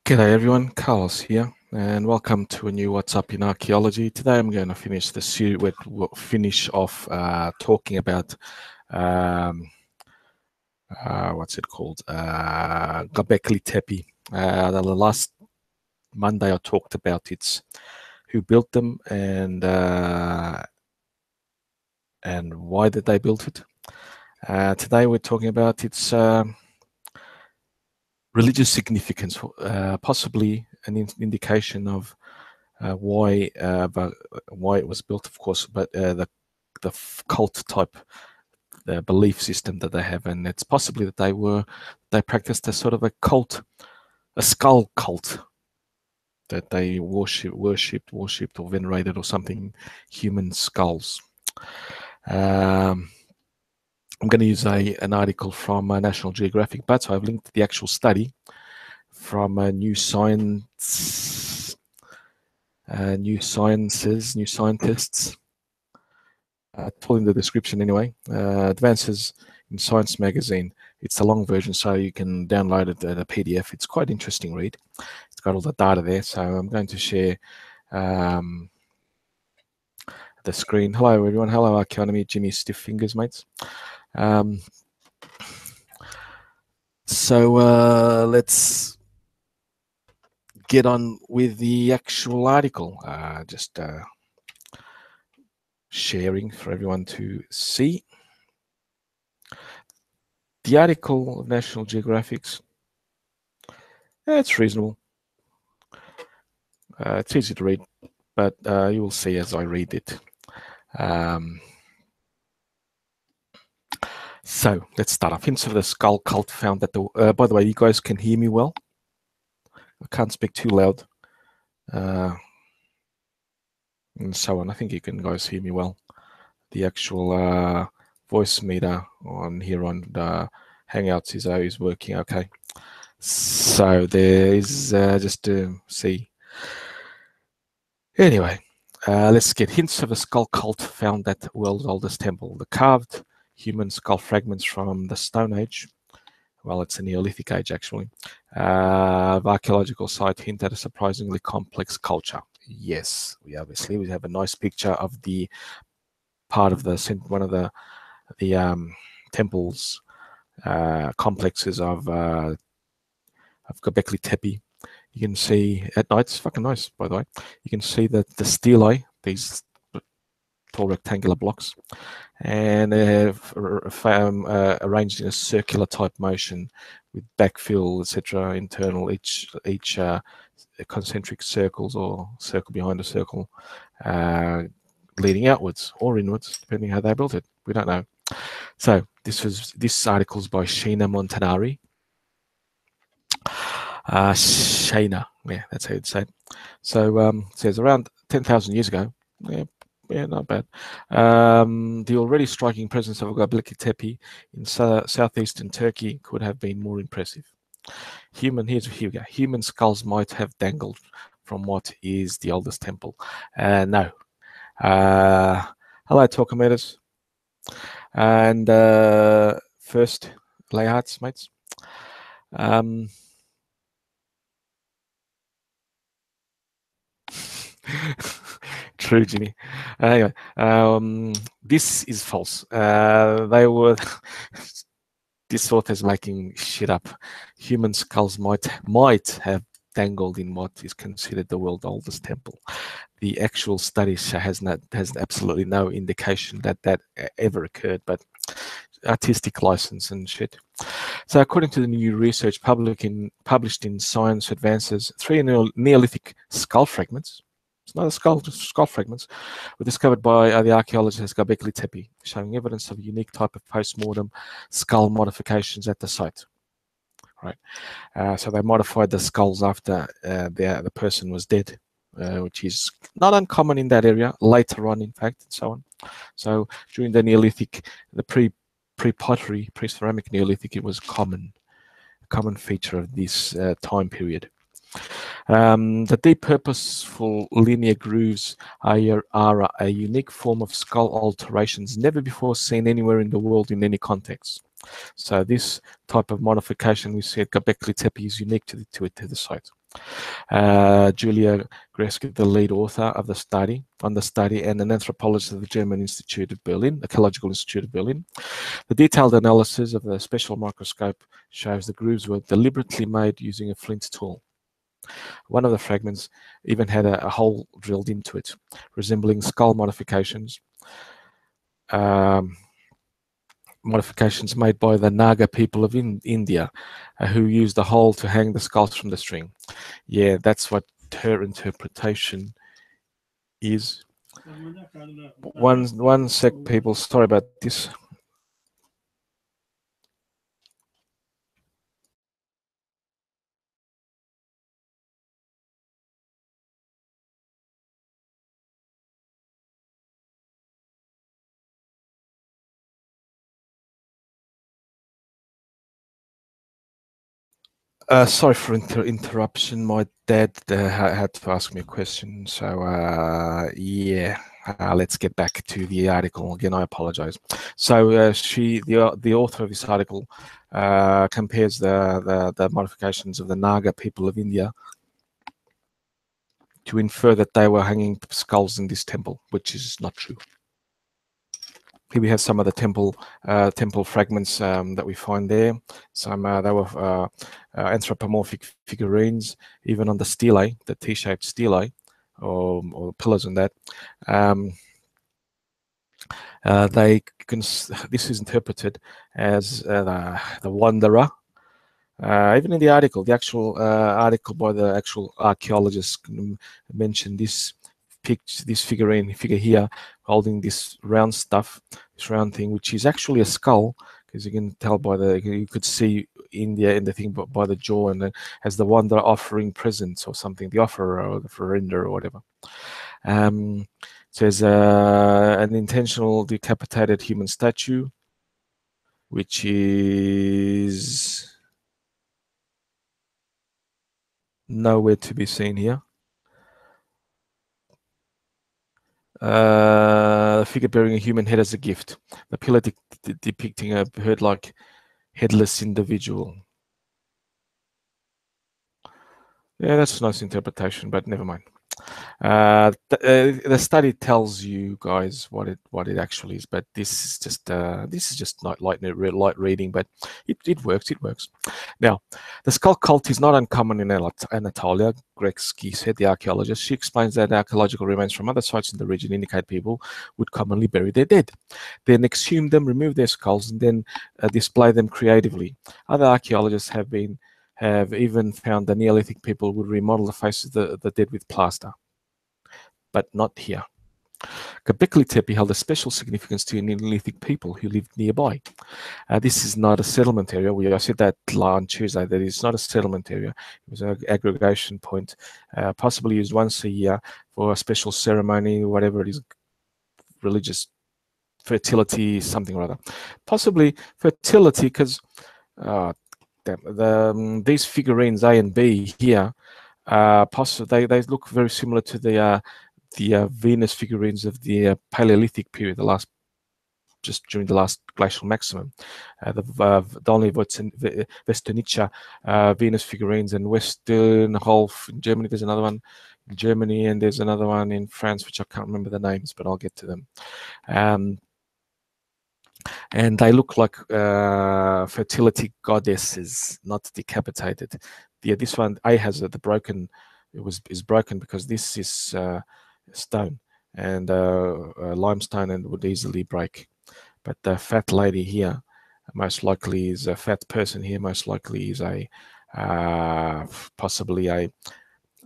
G'day everyone, Carlos here, and welcome to a new What's Up in Archaeology. Today I'm going to finish the series. We'll finish off talking about what's it called? Gobekli Tepe. The last Monday I talked about who built them and why did they build it. Today we're talking about its religious significance, possibly an indication of why it was built, of course, but the cult type belief system that they have, and it's possibly that they practiced a sort of a cult, a skull cult, that they worshipped or venerated or something, human skulls. I'm going to use an article from National Geographic, but I've linked the actual study from New Scientists. It's all in the description anyway. Advances in Science magazine. It's a long version, so you can download it at a PDF. It's quite interesting read. It's got all the data there, so I'm going to share the screen. Hello everyone. Hello Archaeology. Jimmy Stiff Fingers, mates. So let's get on with the actual article. Just sharing for everyone to see. The article of National Geographic's, it's reasonable. It's easy to read, but you will see as I read it. So let's start off. Hints of the skull cult found that by the way, you guys can hear me well. I can't speak too loud. And so on. I think you can guys hear me well. The actual voice meter on here on the Hangouts is working okay. So there is just to see. Anyway, let's get hints of a skull cult found at the world's oldest temple. The carved human skull fragments from the Stone Age. Well, it's a Neolithic age actually. The archaeological site hint at a surprisingly complex culture. Yes, we have a nice picture of the part of one of the temples complexes of Gobekli Tepe. You can see at night, it's fucking nice by the way. You can see that the stelae, these tall rectangular blocks, and arranged in a circular type motion with backfill, etc. Internal, each concentric circles or circle behind a circle, leading outwards or inwards, depending how they built it. We don't know. So this article's by Sheena Montanari. Shana, yeah, that's how you'd say it. So it says around 10,000 years ago, yeah, not bad. The already striking presence of Gobekli Tepe in southeastern Turkey could have been more impressive. Here we go. Human skulls might have dangled from what is the oldest temple. No. Hello, Talkometers. And first, layouts, mates. True, Jimmy. Anyway, this is false. This author's making shit up. Human skulls might have dangled in what is considered the world's oldest temple. The actual study has absolutely no indication that ever occurred, but artistic license and shit. So according to the new research published in Science Advances, 3 Neolithic skull fragments, it's not a skull, just skull fragments, were discovered by the archaeologist Gobekli Tepe, showing evidence of a unique type of post-mortem skull modifications at the site. Right. So they modified the skulls after the person was dead, which is not uncommon in that area, later on, in fact, and so on. So during the Neolithic, the pre-pottery, pre-ceramic Neolithic, it was a common feature of this time period. The deep, purposeful linear grooves are a unique form of skull alterations never before seen anywhere in the world in any context. So this type of modification we see at Gobekli Tepe is unique to the site. Julia Greske, the lead author of the study, and an anthropologist of the German Institute of Berlin, Ecological Institute of Berlin. The detailed analysis of the special microscope shows the grooves were deliberately made using a flint tool. One of the fragments even had a hole drilled into it, resembling skull modifications. Modifications made by the Naga people of India, who used the hole to hang the skulls from the string. Yeah, that's what her interpretation is. One sec, people. Sorry about this. Sorry for interruption. My dad had to ask me a question. So yeah, let's get back to the article again. I apologize. So the author of this article, compares the modifications of the Naga people of India to infer that they were hanging skulls in this temple, which is not true. Here we have some of the temple fragments that we find there. Some they were anthropomorphic figurines, even on the stelae, the T-shaped stelae, or pillars and that. This is interpreted as the wanderer. Even in the article, the actual article by the actual archaeologist mentioned this figure here holding this round stuff, this round thing, which is actually a skull, because you can tell by you could see India in the thing by the jaw, and as the wanderer offering presents or something, the offerer or the friender or whatever. It says an intentional decapitated human statue, which is nowhere to be seen here. A figure bearing a human head as a gift. The pillar depicting a bird-like headless individual. Yeah, that's a nice interpretation, but never mind. The study tells you guys what it actually is, but this is just not light reading, but it works. It works. Now, the skull cult is not uncommon in Anatolia. Greksky said, the archaeologist. She explains that archaeological remains from other sites in the region indicate people would commonly bury their dead, then exhume them, remove their skulls, and then display them creatively. Other archaeologists have even found the Neolithic people would remodel the faces of the dead with plaster, but not here. Gobekli Tepe held a special significance to Neolithic people who lived nearby. This is not a settlement area. I said that on Tuesday, that it's not a settlement area. It was an aggregation point, possibly used once a year for a special ceremony, whatever it is, religious fertility, something or other. Possibly fertility, because these figurines A and B here, possibly they look very similar to the Venus figurines of the Paleolithic period, just during the last glacial maximum. The Dolny Westernicha Venus figurines and Westernhof in Germany. There's another one in Germany, and there's another one in France, which I can't remember the names, but I'll get to them. And they look like fertility goddesses, not decapitated. This one A has the broken. Is broken because this is stone and limestone and would easily break. But the fat lady here, most likely is a fat person here. Most likely is a possibly a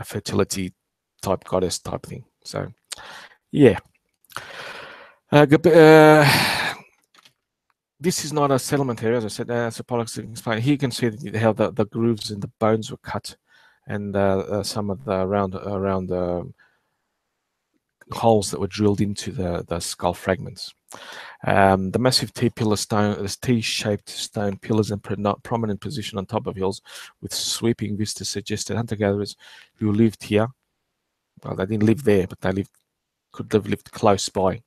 fertility type goddess type thing. So yeah. This is not a settlement area, as I said. Anthropologists explain. Here you can see how the grooves in the bones were cut, and some of the round holes that were drilled into the skull fragments. The massive T-shaped stone pillars in prominent position on top of hills with sweeping vistas suggested hunter-gatherers who lived here. Well, they didn't live there, but they could have lived close by.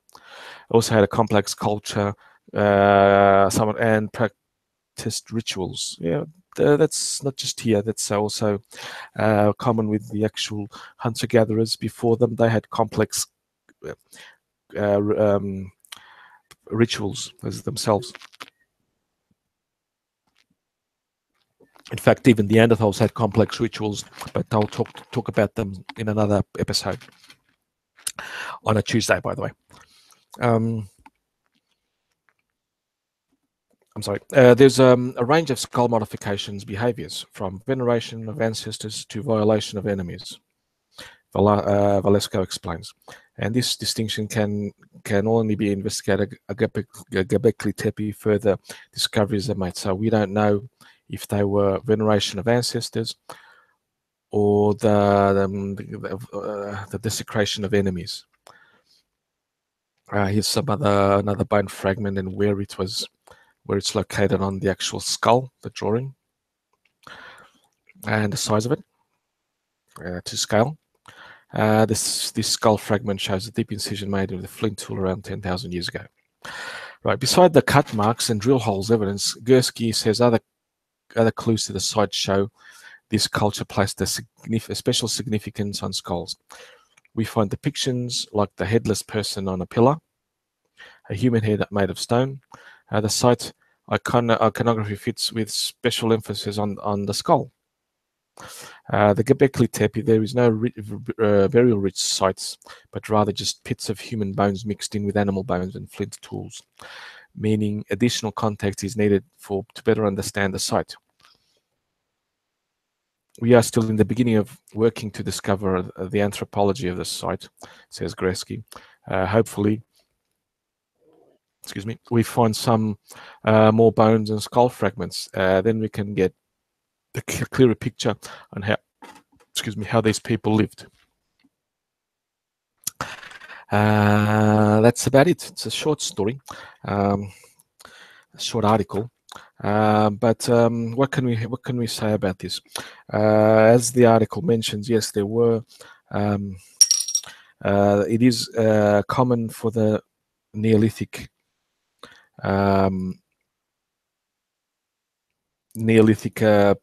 Also had a complex culture, and practiced rituals. Yeah, that's not just here. That's also common with the actual hunter-gatherers before them. They had complex rituals as themselves. In fact, even the Neanderthals had complex rituals, but I'll talk about them in another episode on a Tuesday, by the way. I'm sorry. There's a range of skull modifications behaviors, from veneration of ancestors to violation of enemies. Valesco explains, and this distinction can only be investigated at Gobekli Tepe. Further discoveries are made, so we don't know if they were veneration of ancestors or the desecration of enemies. Here's some another bone fragment and where it's located on the actual skull, the drawing, and the size of it to scale. This skull fragment shows a deep incision made with a flint tool around 10,000 years ago. Right, beside the cut marks and drill holes evidence, Gursky says other clues to the site show this culture placed a special significance on skulls. We find depictions like the headless person on a pillar, a human head made of stone. The site iconography fits with special emphasis on the skull. The Gobekli Tepe, there is no burial rich sites, but rather just pits of human bones mixed in with animal bones and flint tools, meaning additional context is needed to better understand the site. We are still in the beginning of working to discover the anthropology of the site, says Gresky. Hopefully, we find some more bones and skull fragments. Then we can get a clearer picture on how these people lived. That's about it. It's a short story, a short article. But what can we say about this? As the article mentions, yes, there were. It is common for the Neolithic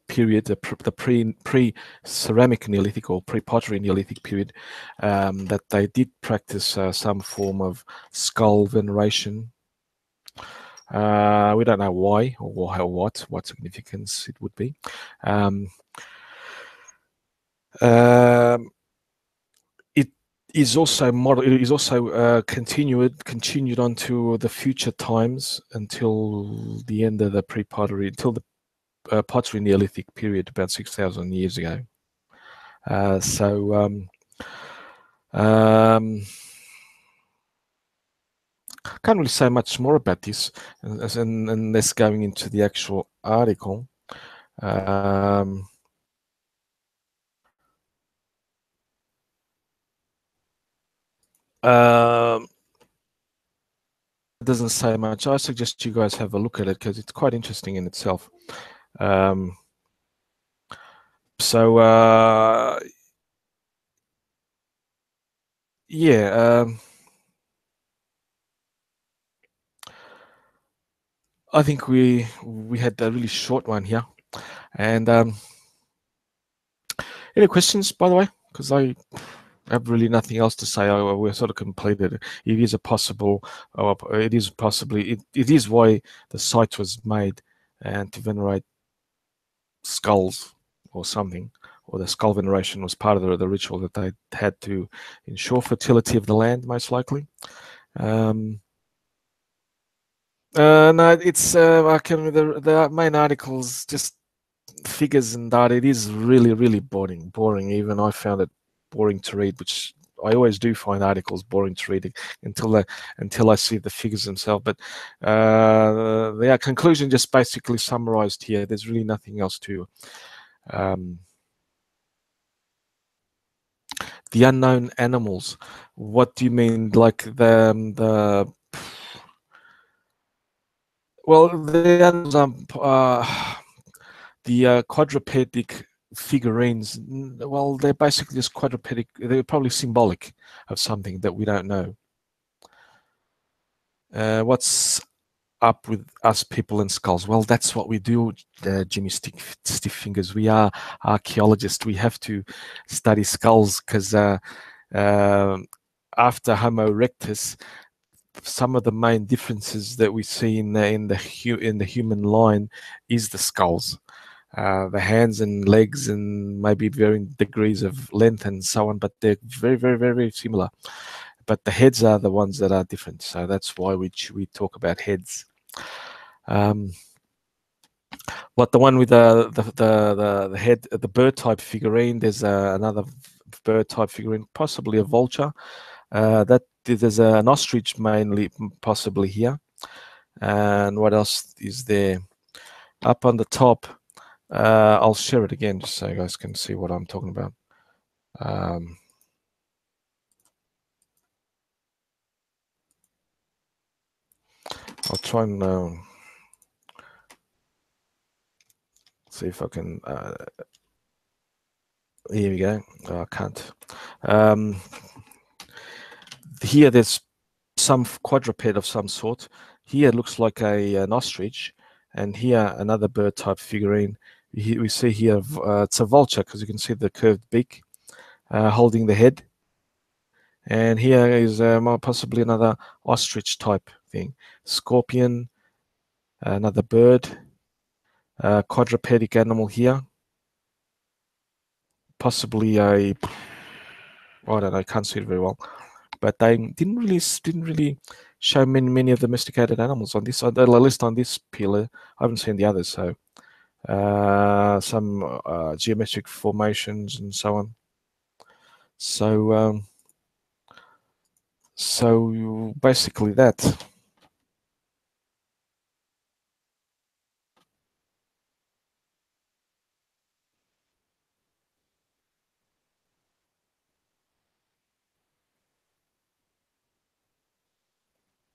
period, the pre-ceramic Neolithic or pre-pottery Neolithic period, that they did practice some form of skull veneration. We don't know why or what significance it would be. It is also continued onto the future times until the end of the pre-pottery, until the pottery Neolithic period, about 6,000 years ago. Can't really say much more about this unless going into the actual article. It doesn't say much. I suggest you guys have a look at it because it's quite interesting in itself. Yeah. I think we had a really short one here, and any questions, by the way? Because I have really nothing else to say. We're sort of completed. It is why the site was made, and to venerate skulls or something, or the skull veneration was part of the ritual that they had to ensure fertility of the land, most likely. No, it's the main articles just figures and data. It is really boring. Even I found it boring to read, which I always do find articles boring to read until I see the figures themselves. But the conclusion just basically summarized here. There's really nothing else to. The unknown animals. What do you mean? Like the well, the animals the quadrupedic figurines, well, they're basically just quadrupedic. They're probably symbolic of something that we don't know. What's up with us people and skulls. Well, that's what we do, Jimmy Stiff Fingers. We are archaeologists. We have to study skulls because after Homo erectus, some of the main differences that we see in the human line is the skulls. The hands and legs and maybe varying degrees of length and so on, but they're very, very, very, very similar. But the heads are the ones that are different. So that's why we talk about heads. What the one with the head, the bird type figurine? There's another bird type figurine, possibly a vulture. That there's an ostrich mainly, possibly here. And what else is there? Up on the top, I'll share it again just so you guys can see what I'm talking about. I'll try and see if I can. Here we go. Oh, I can't. Here there's some quadruped of some sort. Here it looks like an ostrich, and here another bird type figurine. We see here it's a vulture because you can see the curved beak holding the head. And here is possibly another ostrich type thing. Scorpion, another bird, quadrupedic animal here. Possibly I don't know, I can't see it very well. But they didn't really show many of the domesticated animals on this, at least on this pillar. I haven't seen the others, so some geometric formations and so on. So so basically that.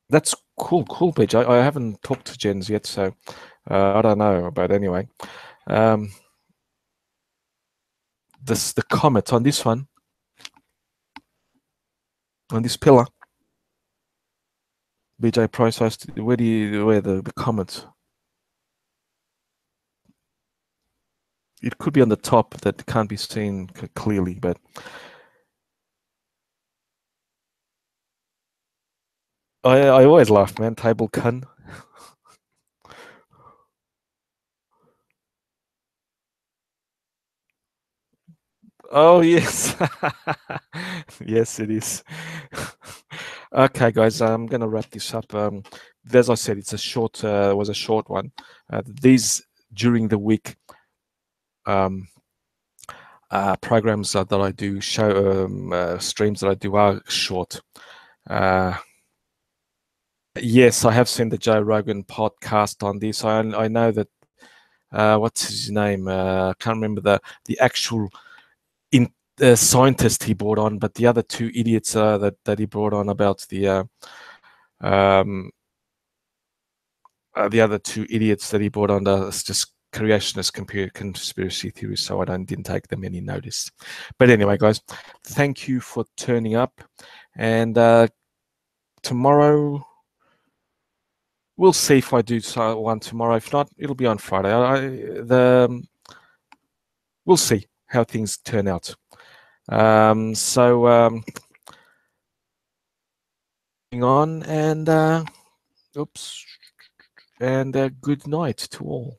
That's cool, Page. I haven't talked to Jens yet, so I don't know. But anyway, the comet on this one, on this pillar, BJ Price, where the comet? It could be on the top that can't be seen clearly, but I always laugh, man. Table kun. Oh yes, yes it is. Okay, guys, I'm gonna wrap this up. As I said, it's a short. Was a short one. These during the week programs that I do, show streams that I do are short. Yes, I have seen the Joe Rogan podcast on this. I know that what's his name? I can't remember the actual scientist he brought on, but the other two idiots that he brought on about the other two idiots that he brought on is just creationist conspiracy theories, so I didn't take them any notice. But anyway, guys, thank you for turning up, and tomorrow we'll see if I do one tomorrow. If not, it'll be on Friday. We'll see how things turn out. So on and oops, and good night to all.